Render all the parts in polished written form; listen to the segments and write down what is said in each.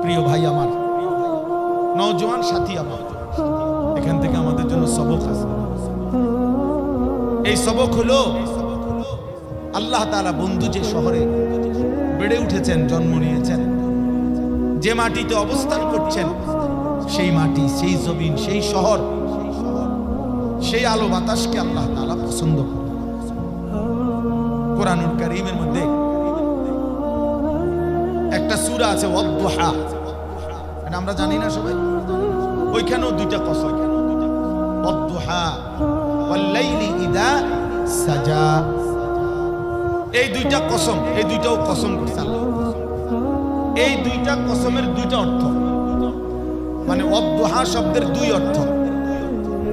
প্রিয় ভাই আমার, নওজোয়ান সাথী আমার, এখান থেকে আমাদের জন্য সবক আছে। এই সবক হলো আল্লাহ তাআলা বন্ধু যে শহরে বেড়ে উঠেছেন, জন্ম নিয়েছেন, যে মাটিতে অবস্থান করছেন, সেই মাটি, সেই জমিন, সেই শহর, সেই আলো বাতাসকে আল্লাহ তাআলা পছন্দ করেন। কোরআনুল কারীমের মধ্যে একটা সূরা আছে ওয়াদ-দুহা, এটা আমরা জানি না সবাই, ওইখানেও দুইটা কসম, ওয়াদ-দুহা ওয়াল-লাইলি ইযা সাজা। এই দুইটা কসম, এই দুইটাও কসম করছে আল্লাহ। এই দুইটা কসমের দুইটা অর্থ, মানে ওয়াদ-দুহা শব্দের দুই অর্থ,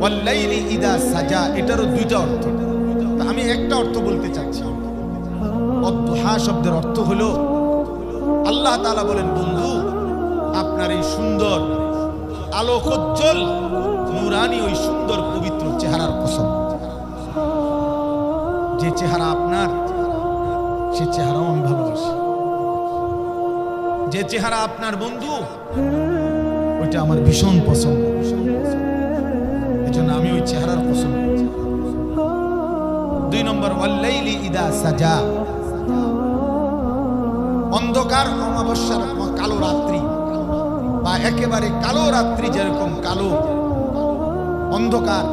ওয়াল-লাইলি ইযা সাজা এটারও দুইটা অর্থ। তা আমি একটা অর্থ বলতে চাচ্ছি। ওয়াদ-দুহা শব্দের অর্থ হলো আল্লাহ তাআলা বলেন, বন্ধু আপনার এই সুন্দর আলোকোজ্জ্বল নূরানি ওই সুন্দর পবিত্র চেহারার কসম। যে চেহারা আপনার, সে চেহারাও আমি ভালোবাসি। যে চেহারা আপনার বন্ধু, ওইটা আমার ভীষণ পছন্দ। এজন্য আমি ওই চেহারার পছন্দ। 2 নম্বর, ওয়াল-লাইলি ইযা সাজা, অন্ধকার অমাবস্যার কালো রাত্রি বা একেবারে কালো রাত্রি, যেরকম কালো অন্ধকার,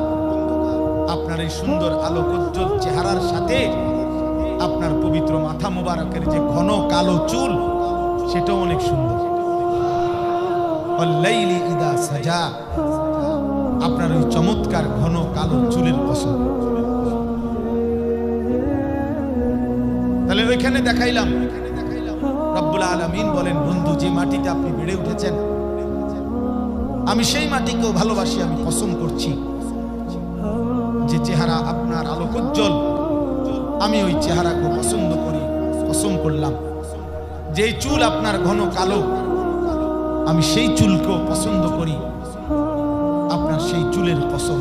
আপনার এই সুন্দর আলোকোজ্জ্বল চেহারার সাথে আপনার পবিত্র মাথা মোবারকের যে ঘন কালো চুল, সেটাও অনেক সুন্দর। ওয়াল-লাইলি ইযা সাজা, আপনার ওই চমৎকার ঘন কালো চুলের কসম। তাহলে ওইখানে দেখাইলাম রব্বুল আলামিন বলেন, বন্ধু যে মাটিতে আপনি বেড়ে উঠেছেন, আমি সেই মাটিকেও ভালোবাসি, আমি কসম করছি। যে চেহারা আপনার আলোকোজ্জ্বল, আমি ওই চেহারাকে পছন্দ করি, কসম করলাম। যে চুল আপনার ঘন কালো, আমি সেই চুলকেও পছন্দ করি, আপনার সেই চুলের কসম।